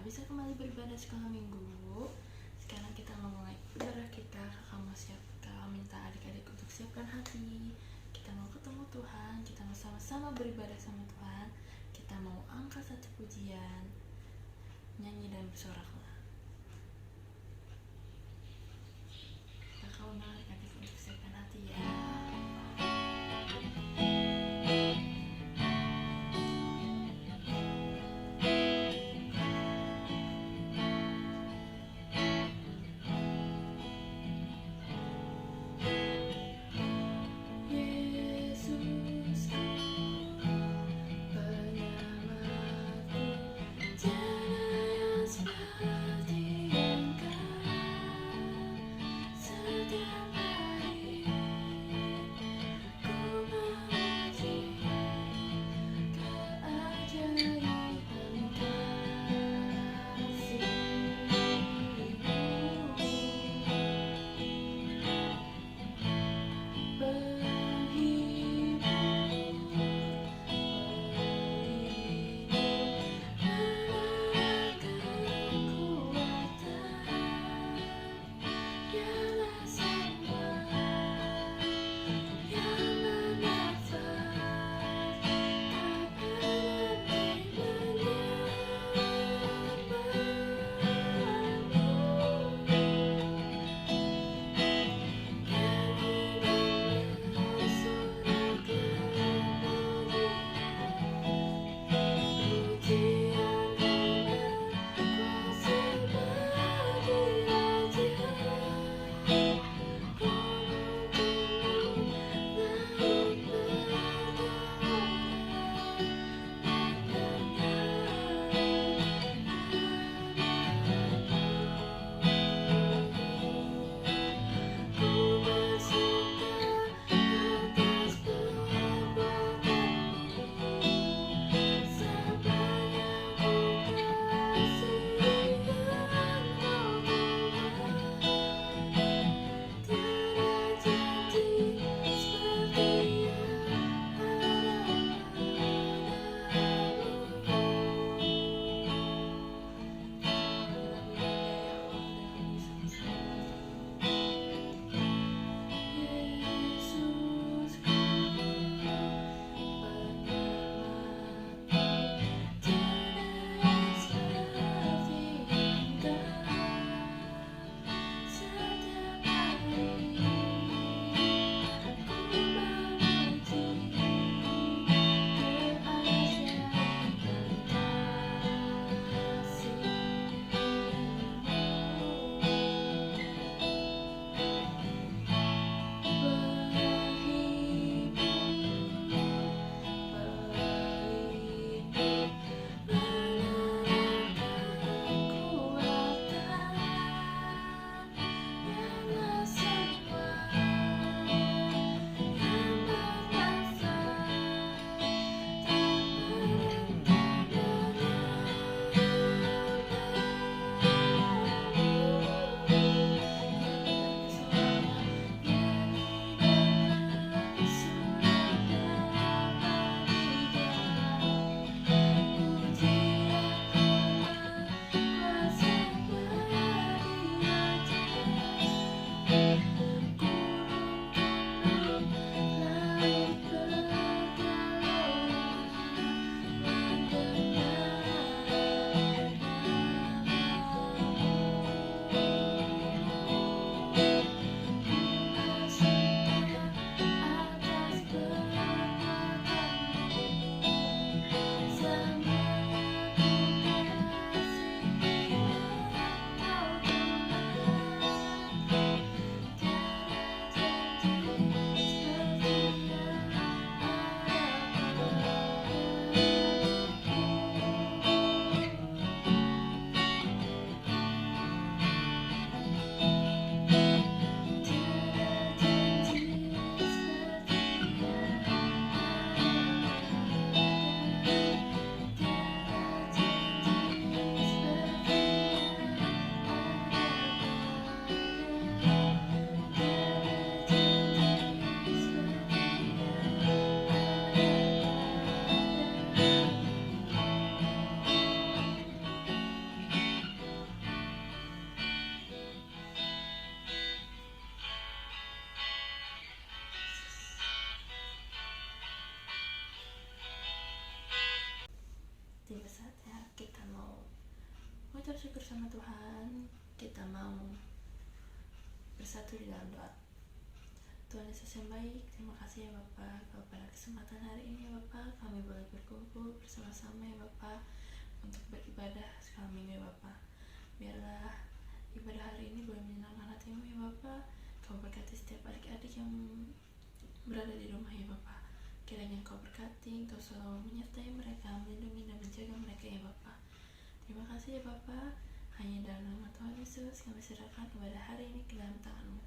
bisa kembali beribadah sekolah minggu. Sekarang kita mulai ibadah kita. Kakak minta adik-adik untuk siapkan hati. Kita mau ketemu Tuhan, kita mau sama-sama beribadah sama Tuhan. Kita mau angkat satu pujian, nyanyi dan bersoraklah. Kakak undang adik-adik untuk siapkan hati ya. Setia kita bersyukur sama Tuhan. Kita mau bersatu di dalam doa. Tuhan Yesus yang baik, terima kasih ya Bapak, kalau pada kesempatan hari ini ya Bapak, kami boleh berkumpul bersama-sama ya Bapak untuk beribadah sekali minggu ya Bapak. Biarlah ibadah hari ini boleh menyenangkan hati-Mu ya Bapak. Kau berkati setiap adik-adik yang berada di rumah ya Bapak. Kiranya Kau berkati, Kau selalu menyertai mereka, melindungi dan menjaga mereka ya Bapak. Terima kasih ya Bapak. Hanya dalam nama Tuhan Yesus kami serahkan ibadah hari ini ke dalam tangan-Mu.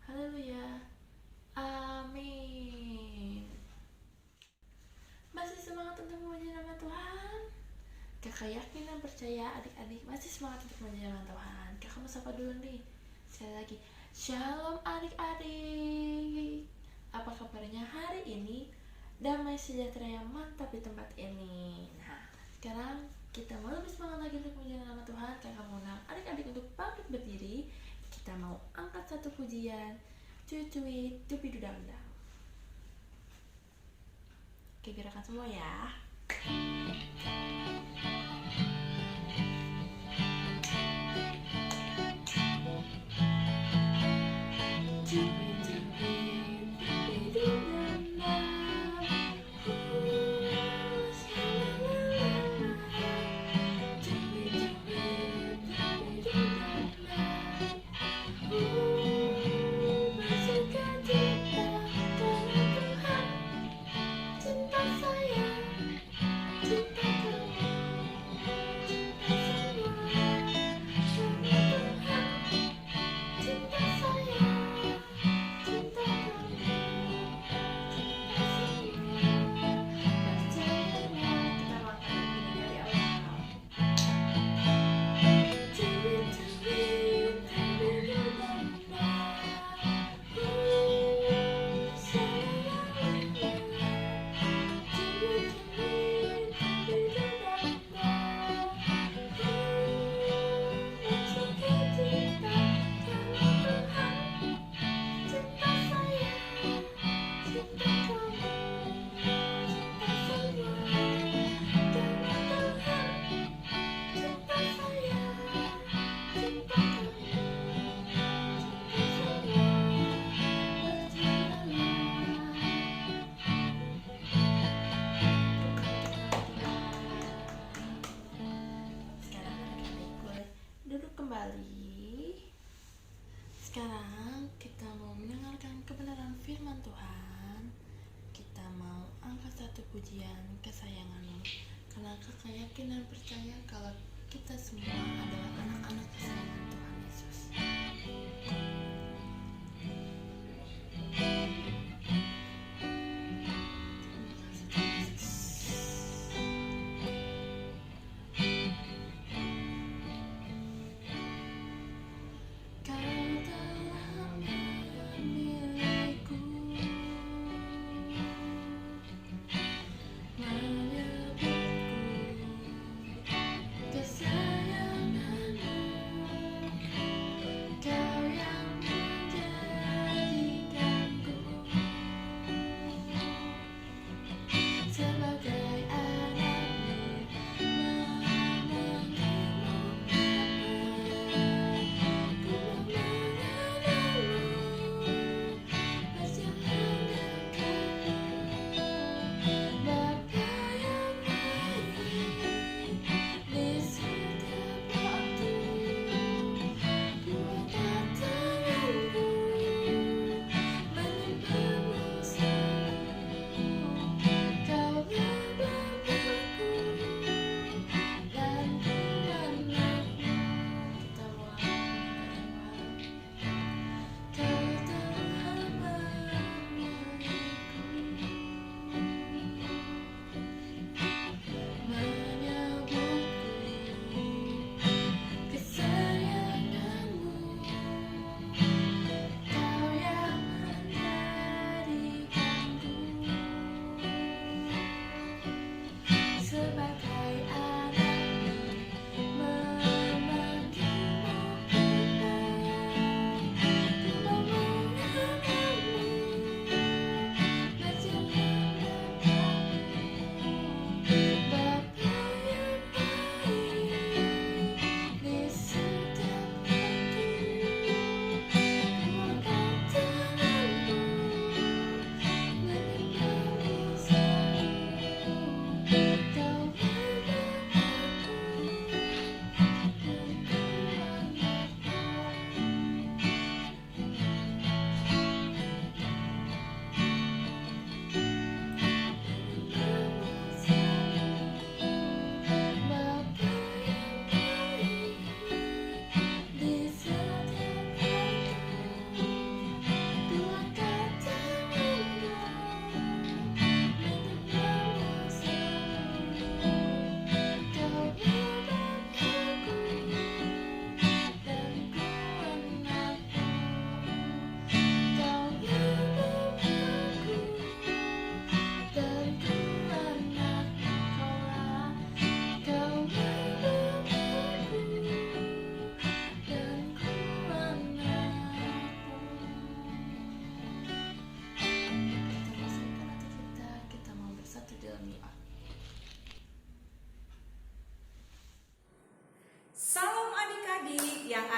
Haleluya. Amin. Masih semangat untuk memuji nama Tuhan? Kakak yakin dan percaya adik-adik masih semangat untuk memuji nama Tuhan. Kakak mau sapa dulu nih. Sekali lagi, Shalom adik-adik. Apa kabarnya hari ini? Damai sejahtera yang mantap di tempat ini. Nah, sekarang kita mau lebih semangat lagi untuk memuji nama Tuhan. Kakak mau undang adik-adik untuk bangkit berdiri. Kita mau angkat satu pujian. Cuy-cuy, dubi-dudang-dang. Oke, gerakan semua ya. Sekarang kita mau mendengarkan kebenaran firman Tuhan. Kita mau angkat satu pujian kesayangan-Mu, karena kakak yakin dan percaya kalau kita semua adalah anak-anak kesayangan Tuhan Yesus. Kesayanganmu, Kau yang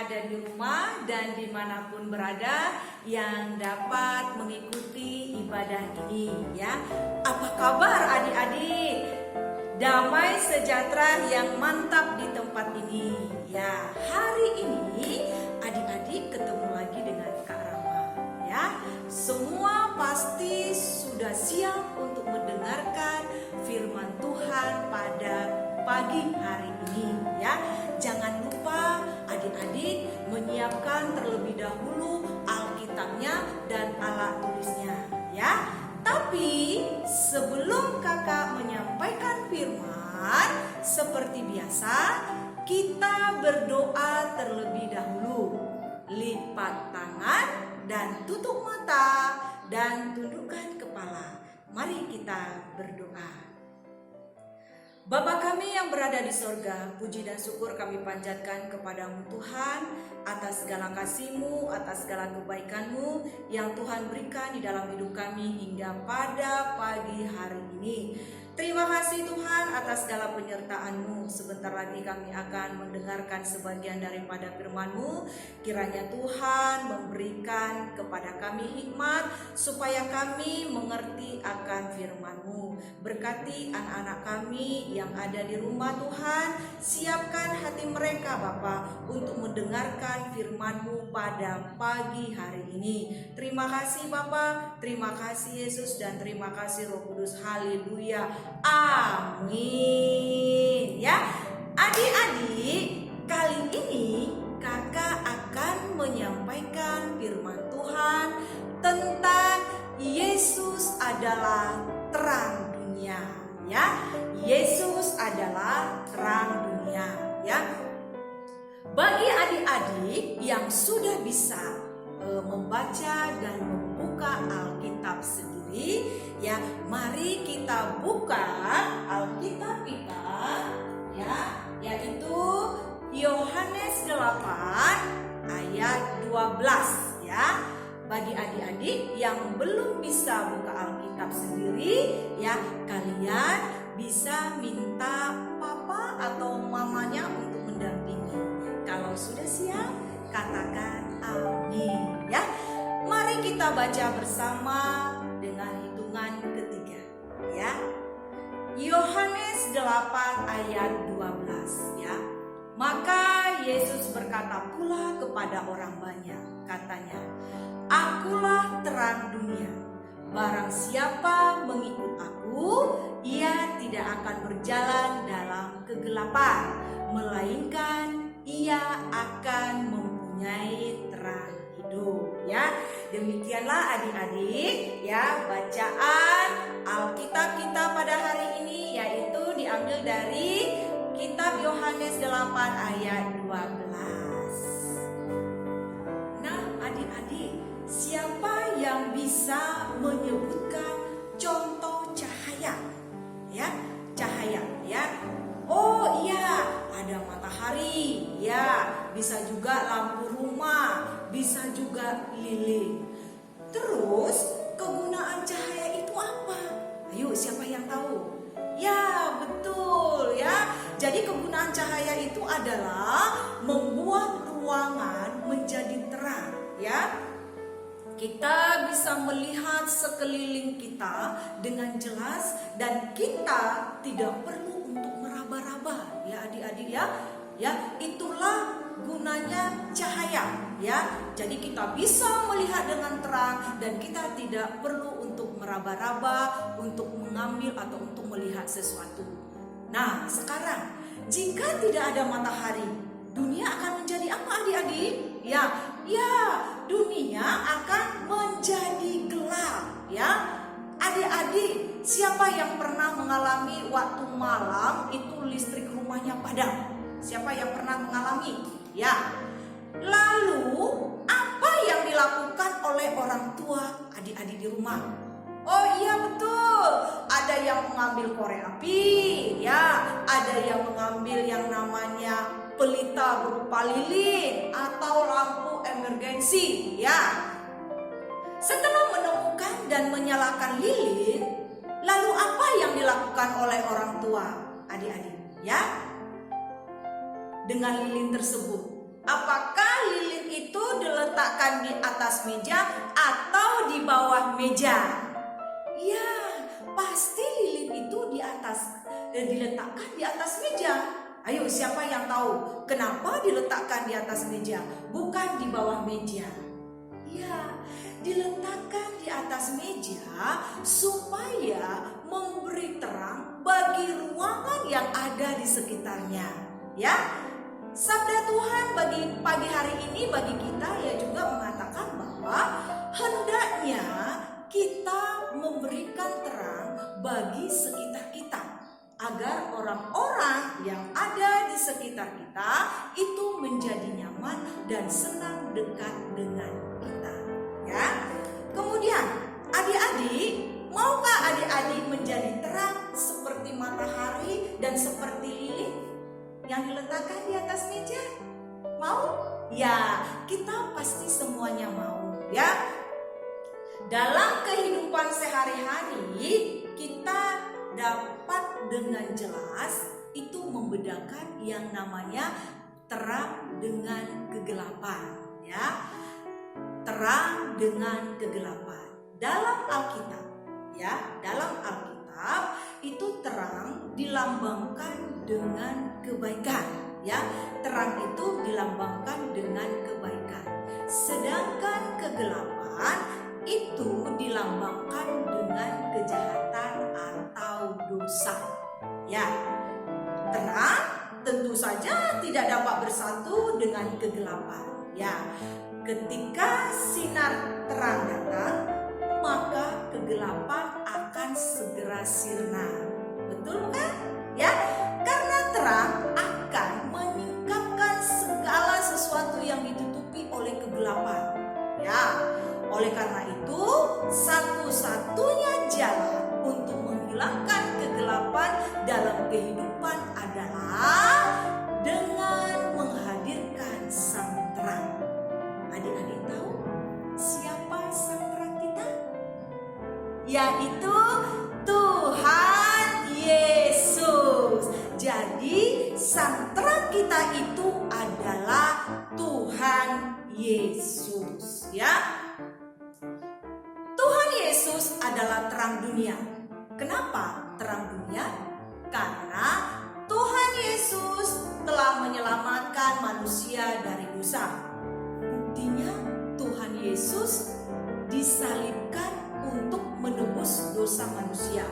ada di rumah dan dimanapun berada yang dapat mengikuti ibadah ini ya. Apa kabar adik-adik? Damai sejahtera yang mantap di tempat ini ya. Hari ini adik-adik ketemu lagi dengan Kak Rama ya. Semua pasti sudah siap untuk mendengarkan firman Tuhan pada pagi hari ini ya. Jangan lupa adik-adik menyiapkan terlebih dahulu Alkitabnya dan alat tulisnya ya. Tapi sebelum kakak menyampaikan firman, seperti biasa kita berdoa terlebih dahulu. Lipat tangan dan tutup mata dan tundukkan kepala. Mari kita berdoa. Bapa kami yang berada di sorga, puji dan syukur kami panjatkan kepadamu Tuhan atas segala kasih-Mu, atas segala kebaikan-Mu yang Tuhan berikan di dalam hidup kami hingga pada pagi hari ini. Terima kasih Tuhan atas segala penyertaan-Mu. Sebentar lagi kami akan mendengarkan sebagian daripada firman-Mu. Kiranya Tuhan memberikan kepada kami hikmat supaya kami mengerti akan firman-Mu. Berkati anak-anak kami yang ada di rumah Tuhan. Siapkan hati mereka Bapa untuk mendengarkan firman-Mu pada pagi hari ini. Terima kasih Bapa, terima kasih Yesus, dan terima kasih Roh Kudus. Haleluya. Amin. Ya, adik-adik, kali ini kakak akan menyampaikan firman Tuhan tentang Yesus adalah terang dunia. Ya, Yesus adalah terang dunia. Ya, bagi adik-adik yang sudah bisa membaca dan membuka Alkitab sendiri, ya, mari kita buka Alkitab kita ya, yaitu Yohanes 8 ayat 12 ya. Bagi adik-adik yang belum bisa buka Alkitab sendiri ya, kalian bisa minta papa atau mamanya untuk mendampingi. Kalau sudah siap, katakan amin ya. Mari kita baca bersama dengan hitungan ketiga ya. Yohanes 8 ayat 12 ya. Maka Yesus berkata pula kepada orang banyak, katanya, "Akulah terang dunia. Barang siapa mengikut aku, ia tidak akan berjalan dalam kegelapan, melainkan ia akan mempunyai terang hidup." Ya, demikianlah adik-adik ya bacaan Alkitab kita pada hari ini, yaitu diambil dari kitab Yohanes 8 ayat 12. Nah, adik-adik, siapa yang bisa menyebutkan contoh cahaya? Ya, cahaya ya. Oh iya, ada matahari ya, bisa juga lampu rumah, bisa juga lilin. Terus kegunaan cahaya itu apa? Ayo, siapa yang tahu? Ya, betul ya. Jadi kegunaan cahaya itu adalah membuat ruangan menjadi terang ya. Kita bisa melihat sekeliling kita dengan jelas dan kita tidak perlu untuk meraba-raba ya adik-adik ya. Ya, itulah gunanya cahaya ya. Jadi kita bisa melihat dengan terang dan kita tidak perlu untuk meraba-raba, untuk mengambil atau untuk melihat sesuatu. Nah, sekarang jika tidak ada matahari, dunia akan menjadi apa adik-adik? Ya, dunia akan menjadi gelap ya. Adik-adik, siapa yang pernah mengalami waktu malam itu listrik rumahnya padam? Siapa yang pernah mengalami? Ya. Lalu apa yang dilakukan oleh orang tua adik-adik di rumah? Oh iya betul, ada yang mengambil korek api, ya, ada yang mengambil yang namanya pelita berupa lilin atau lampu emergensi, ya. Setelah menemukan dan menyalakan lilin, lalu apa yang dilakukan oleh orang tua adik-adik, ya? Dengan lilin tersebut, apakah lilin itu diletakkan di atas meja atau di bawah meja? Ya, pasti lilin itu diletakkan di atas meja. Ayo, siapa yang tahu kenapa diletakkan di atas meja, bukan di bawah meja? Ya, diletakkan di atas meja supaya memberi terang bagi ruangan yang ada di sekitarnya. Ya, sabda Tuhan bagi pagi hari ini bagi kita ya juga mengatakan bahwa hendaknya kita memberikan terang bagi sekitar kita, agar orang-orang yang ada di sekitar kita itu menjadi nyaman dan senang dekat dengan kita. Ya. Kemudian, adik-adik, maukah adik-adik menjadi terang seperti matahari dan seperti lilin yang diletakkan di atas meja? Mau? Ya, kita pasti semuanya mau, ya. Dalam kehidupan sehari-hari kita dapat dengan jelas itu membedakan yang namanya terang dengan kegelapan, ya. Terang dengan kegelapan. Dalam Alkitab, ya, dalam Alkitab itu terang dilambangkan dengan kebaikan, ya. Terang itu dilambangkan dengan kebaikan. Sedangkan kegelapan itu dilambangkan dengan kejahatan atau dosa. Ya, terang tentu saja tidak dapat bersatu dengan kegelapan. Ya, ketika sinar terang datang, maka kegelapan akan segera sirna. Betul bukan? Ya, karena terang akan menyingkapkan segala sesuatu yang ditutupi oleh kegelapan. Ya, oleh karena itu, satu-satunya jalan untuk menghilangkan kegelapan dalam kehidupan adalah dengan menghadirkan sang terang. Adik-adik tahu siapa sang terang kita? Yaitu Tuhan Yesus. Jadi, sang terang kita itu adalah Tuhan Yesus, ya. Tuhan Yesus adalah terang dunia. Kenapa terang dunia? Karena Tuhan Yesus telah menyelamatkan manusia dari dosa. Buktinya Tuhan Yesus disalibkan untuk menebus dosa manusia.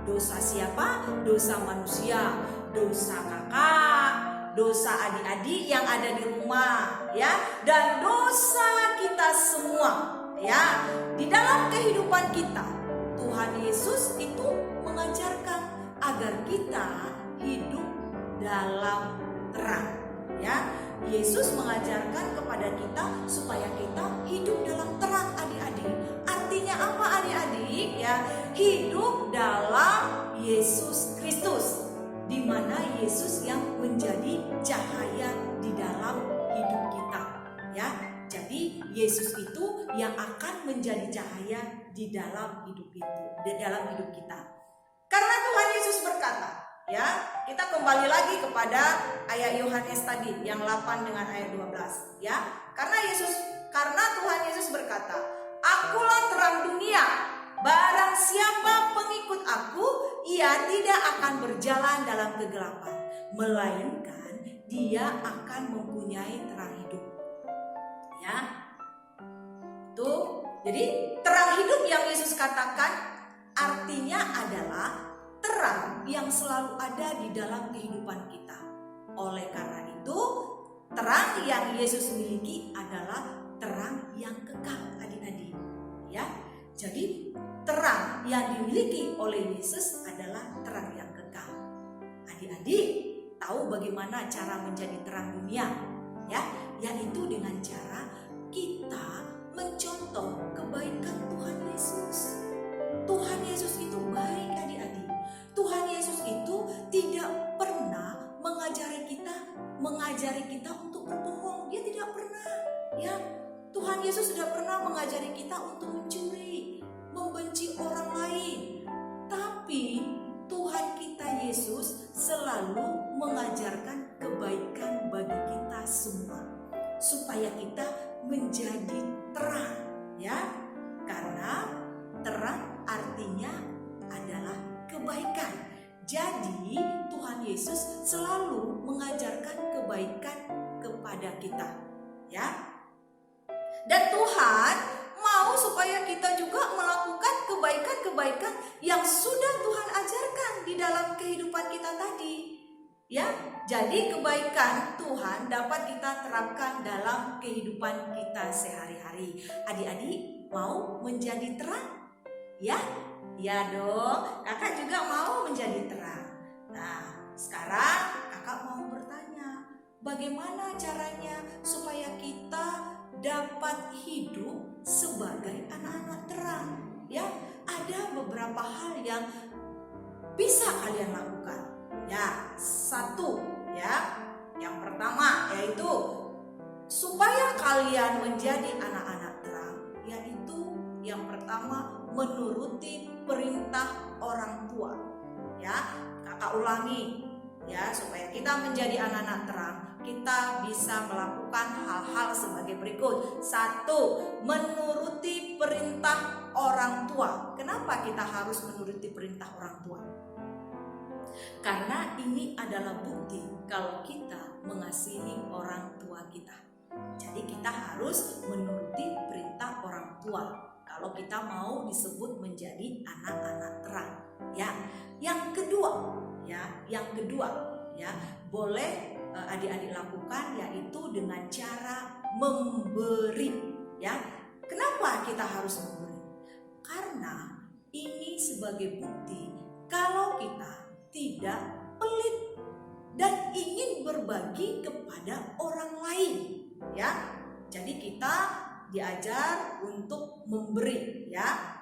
Dosa siapa? Dosa manusia, dosa kakak, dosa adik-adik yang ada di rumah, ya, dan dosa kita semua. Ya, di dalam kehidupan kita, Tuhan Yesus itu mengajarkan agar kita hidup dalam terang. Ya, Yesus mengajarkan kepada kita supaya kita hidup dalam terang, adik-adik. Artinya apa, adik-adik? Ya, hidup dalam Yesus Kristus, di mana Yesus yang menjadi cahaya di dalam hidup kita. Ya. Jadi Yesus itu yang akan menjadi cahaya di dalam hidup kita. Karena Tuhan Yesus berkata, ya, kita kembali lagi kepada ayat Yohanes tadi yang 8 dengan ayat 12, ya. Karena Tuhan Yesus berkata, "Akulah terang dunia. Barang siapa pengikut aku, ia tidak akan berjalan dalam kegelapan, melainkan dia akan mempunyai terang hidup." Ya, tuh. Jadi terang hidup yang Yesus katakan artinya adalah terang yang selalu ada di dalam kehidupan kita. Oleh karena itu, terang yang Yesus miliki adalah terang yang kekal, adik-adik. Ya, jadi terang yang dimiliki oleh Yesus adalah terang yang kekal. Adik-adik tahu bagaimana cara menjadi terang dunia? Ya, yaitu dengan cara kita mencontoh kebaikan Tuhan Yesus. Tuhan Yesus itu baik, adik-adik. Tuhan Yesus itu tidak pernah mengajari kita untuk berbohong. Dia tidak pernah, ya. Tuhan Yesus tidak pernah mengajari kita untuk mencuri, membenci orang lain. Tapi Tuhan kita Yesus selalu mengajarkan kebaikan bagi kita semua, supaya kita menjadi terang, ya. Karena terang artinya adalah kebaikan. Jadi Tuhan Yesus selalu mengajarkan kebaikan kepada kita, ya. Dan Tuhan mau supaya kita juga melakukan kebaikan-kebaikan yang sudah Tuhan ajarkan di dalam kehidupan kita tadi, ya. Jadi kebaikan Tuhan dapat kita terapkan dalam kehidupan kita sehari-hari. Adik-adik mau menjadi terang? Ya? Ya dong, kakak juga mau menjadi terang. Nah, sekarang kakak mau bertanya, bagaimana caranya supaya kita dapat hidup sebagai anak-anak terang? Ya, ada beberapa hal yang bisa kalian lakukan. Ya, satu, ya. Yang pertama yaitu supaya kalian menjadi anak-anak terang, yaitu yang pertama menuruti perintah orang tua. Ya, kakak ulangi ya, supaya kita menjadi anak-anak terang, kita bisa melakukan hal-hal sebagai berikut. Satu, menuruti perintah orang tua. Kenapa kita harus menuruti perintah orang tua? Karena ini adalah bukti kalau kita mengasihi orang tua kita. Jadi kita harus menuruti perintah orang tua kalau kita mau disebut menjadi anak-anak terang, ya. Yang kedua, ya, boleh adik-adik lakukan, yaitu dengan cara memberi, ya. Kenapa kita harus memberi? Karena ini sebagai bukti kalau kita tidak pelit dan ingin berbagi kepada orang lain, ya. Jadi kita diajar untuk memberi, ya.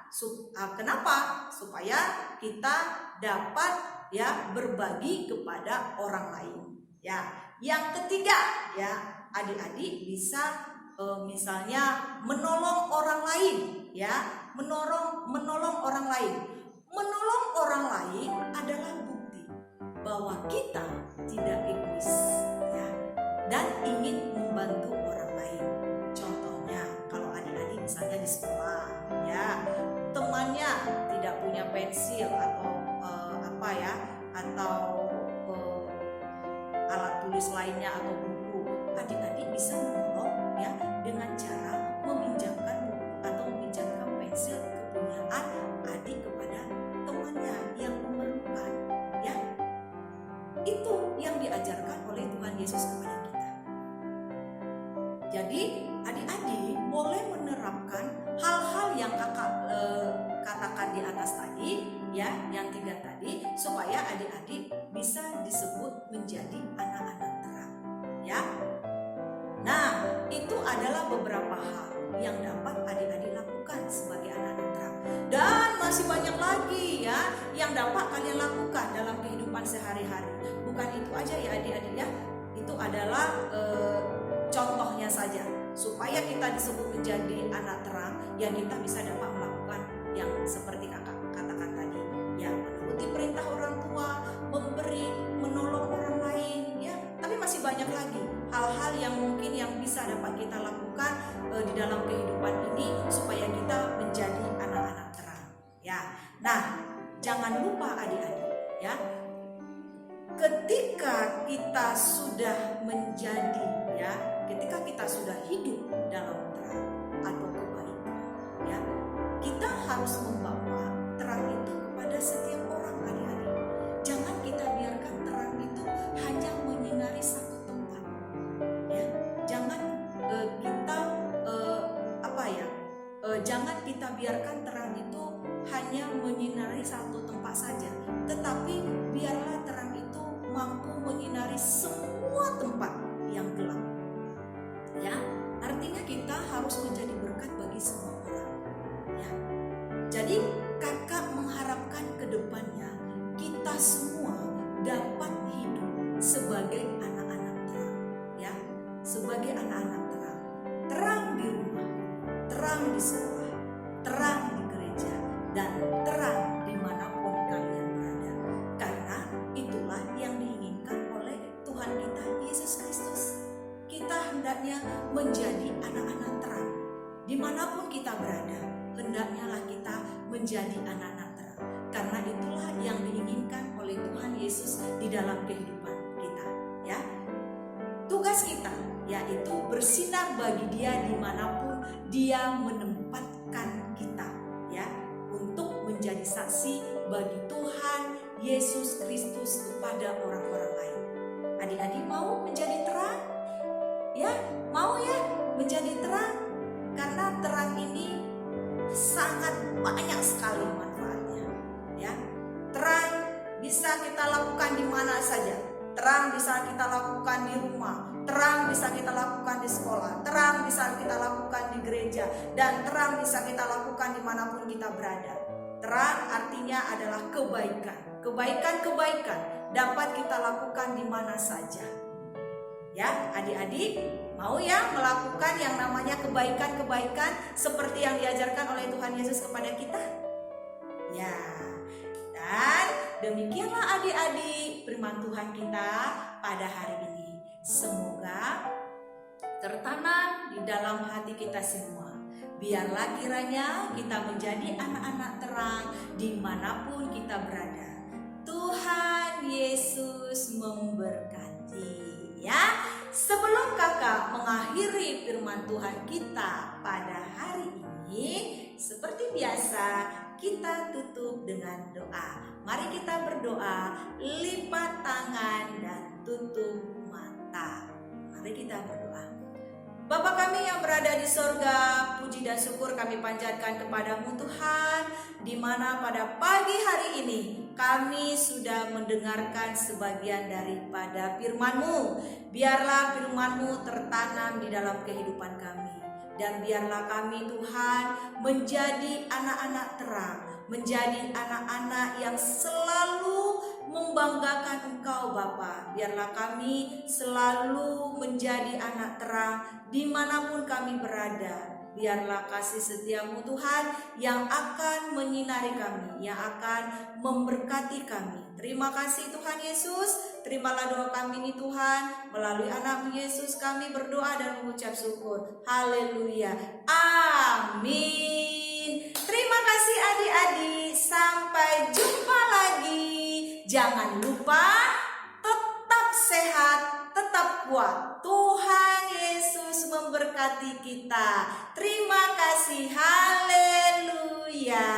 Kenapa? Supaya kita dapat ya berbagi kepada orang lain, ya. Yang ketiga, ya, adik-adik bisa misalnya menolong orang lain, ya. Menolong orang lain. Menolong orang lain adalah bukti bahwa kita tidak egois, ya, dan ingin membantu orang lain. Contohnya, kalau adik-adik misalnya di sekolah, ya, temannya tidak punya pensil atau alat tulis lainnya atau buku, adik-adik bisa menolong, ya, dengan cara meminjamkan buku atau meminjamkan pensil kepunyaan adik kepada temannya yang memerlukan, ya. Itu yang diajarkan oleh Tuhan Yesus kepada kita. Jadi adik-adik boleh menerapkan hal-hal yang kakak katakan di atas tadi, ya, yang 3 tadi, supaya adik-adik bisa disebut menjadi anak-anak terang, ya. Nah, itu adalah beberapa hal yang dapat adik-adik lakukan sebagai anak-anak terang. Dan masih banyak lagi, ya, yang dapat kalian lakukan dalam kehidupan sehari-hari. Bukan itu aja ya adik-adik, ya. Itu adalah contohnya saja. Supaya kita disebut menjadi anak terang, yang kita bisa dapat melakukan yang seperti kakak katakan tadi, yang menuruti perintah orang tua, memberi, menolong orang lain, ya. Tapi masih banyak lagi hal-hal yang mungkin yang bisa dapat kita lakukan di dalam kehidupan ini supaya kita menjadi anak-anak terang, ya. Nah, jangan lupa adik-adik, ya, ketika kita sudah menjadi, ya, ketika kita sudah hidup dalam terang atau kebaikan, ya, kita harus membawa terang itu kepada setiap orang, adik-adik. Jangan kita biarkan terang itu hanya menyinari satu tempat, ya. Jangan jangan kita biarkan terang itu hanya menyinari satu tempat saja, tetapi biarlah terang itu mampu menyinari semua tempat yang gelap, ya. Artinya kita harus menjadi berkat bagi semua orang, ya. Jadi kakak mengharapkan ke depannya kita semua dapat hidup sebagai anak-anak terang, ya, sebagai anak-anak terang. Terang di rumah, terang di sekolah, terang di gereja, dan terang dimanapun kalian berada. Karena itulah yang diinginkan oleh Tuhan kita Yesus Kristus. Kita hendaknya menjadi anak-anak terang. Dimanapun kita berada, hendaknya lah kita menjadi anak-anak terang. Karena itulah yang diinginkan oleh Tuhan Yesus di dalam kehidupan kita. Ya, tugas kita yaitu bersinar bagi Dia dimanapun Dia menempatkan kita, ya, untuk menjadi saksi bagi Tuhan Yesus Kristus kepada orang-orang lain. Adik-adik mau menjadi terang? Ya, mau ya menjadi terang? Karena terang ini sangat banyak sekali manfaatnya. Ya, terang bisa kita lakukan di mana saja. Terang bisa kita lakukan di rumah. Terang bisa kita lakukan di sekolah. Terang bisa kita lakukan di gereja. Dan terang bisa kita lakukan dimanapun kita berada. Terang artinya adalah kebaikan. Kebaikan-kebaikan dapat kita lakukan di mana saja. Ya, adik-adik mau ya melakukan yang namanya kebaikan-kebaikan seperti yang diajarkan oleh Tuhan Yesus kepada kita? Ya, dan demikianlah adik-adik firman Tuhan kita pada hari ini. Semoga tertanam di dalam hati kita semua. Biarlah kiranya kita menjadi anak-anak terang dimanapun kita berada. Tuhan Yesus memberkati. Ya, sebelum kakak mengakhiri firman Tuhan kita pada hari ini, seperti biasa kita tutup dengan doa. Mari kita berdoa, lipat tangan dan tutup mata. Mari kita berdoa. Bapa kami yang berada di sorga, puji dan syukur kami panjatkan kepadamu Tuhan, di mana pada pagi hari ini kami sudah mendengarkan sebagian daripada firman-Mu. Biarlah firman-Mu tertanam di dalam kehidupan kami. Dan biarlah kami Tuhan menjadi anak-anak terang, menjadi anak-anak yang selalu membanggakan Engkau Bapa. Biarlah kami selalu menjadi anak terang dimanapun kami berada. Biarlah kasih setia-Mu Tuhan yang akan menyinari kami, yang akan memberkati kami. Terima kasih Tuhan Yesus. Terimalah doa kami ini Tuhan. Melalui anak-Mu Yesus kami berdoa dan mengucap syukur. Haleluya. Amin. Terima kasih adik-adik. Sampai jumpa lagi. Jangan lupa tetap sehat, tetap kuat. Tuhan Yesus memberkati kita. Terima kasih. Haleluya.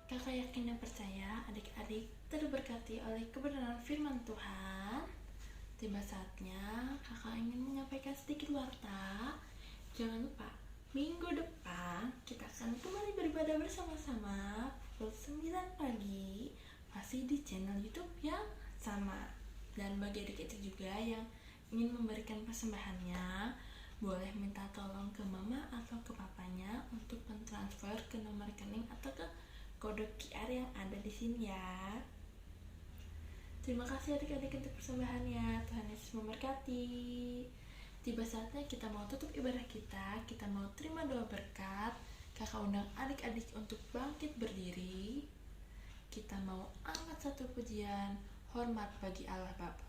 Kakak yakin dan percaya adik-adik terberkati oleh kebenaran firman Tuhan. Tiba saatnya kakak ingin menyampaikan sedikit warta. Jangan lupa, minggu depan kita akan kembali beribadah bersama-sama pukul 9 pagi, masih di channel YouTube yang sama. Dan bagi adik-adik juga yang ingin memberikan persembahannya, boleh minta tolong ke mama atau ke papanya untuk mentransfer ke nomor rekening atau ke kode QR yang ada di sini ya. Terima kasih adik-adik untuk persembahannya. Tuhan Yesus memberkati. Tiba saatnya kita mau tutup ibadah kita mau terima doa berkat. Kakak undang adik-adik untuk bangkit berdiri. Kita mau angkat satu pujian, hormat bagi Allah Bapa.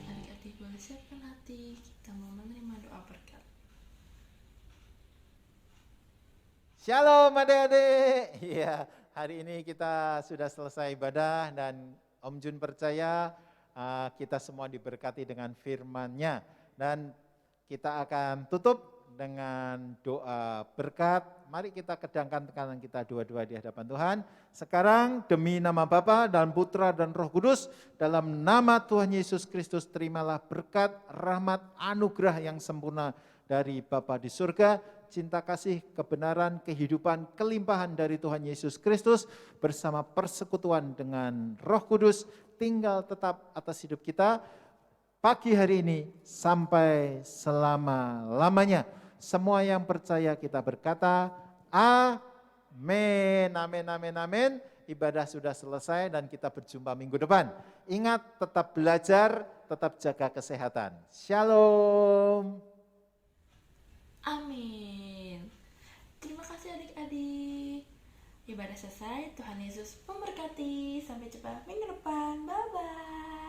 Adik-adik boleh siapkan hati, kita mau menerima doa berkat. Shalom adik-adik. Iya, hari ini kita sudah selesai ibadah dan Om Jun percaya kita semua diberkati dengan firman-Nya. Dan kita akan tutup dengan doa berkat. Mari kita kedangkan tangan kita dua-dua di hadapan Tuhan. Sekarang demi nama Bapa dan Putra dan Roh Kudus, dalam nama Tuhan Yesus Kristus, terimalah berkat, rahmat, anugerah yang sempurna dari Bapa di surga, cinta kasih, kebenaran, kehidupan, kelimpahan dari Tuhan Yesus Kristus bersama persekutuan dengan Roh Kudus tinggal tetap atas hidup kita pagi hari ini sampai selama-lamanya. Semua yang percaya kita berkata, amin, amin, amin, amin. Ibadah sudah selesai dan kita berjumpa minggu depan. Ingat, tetap belajar, tetap jaga kesehatan. Shalom. Amin. Terima kasih adik-adik. Ibadah selesai, Tuhan Yesus memberkati. Sampai jumpa minggu depan. Bye-bye.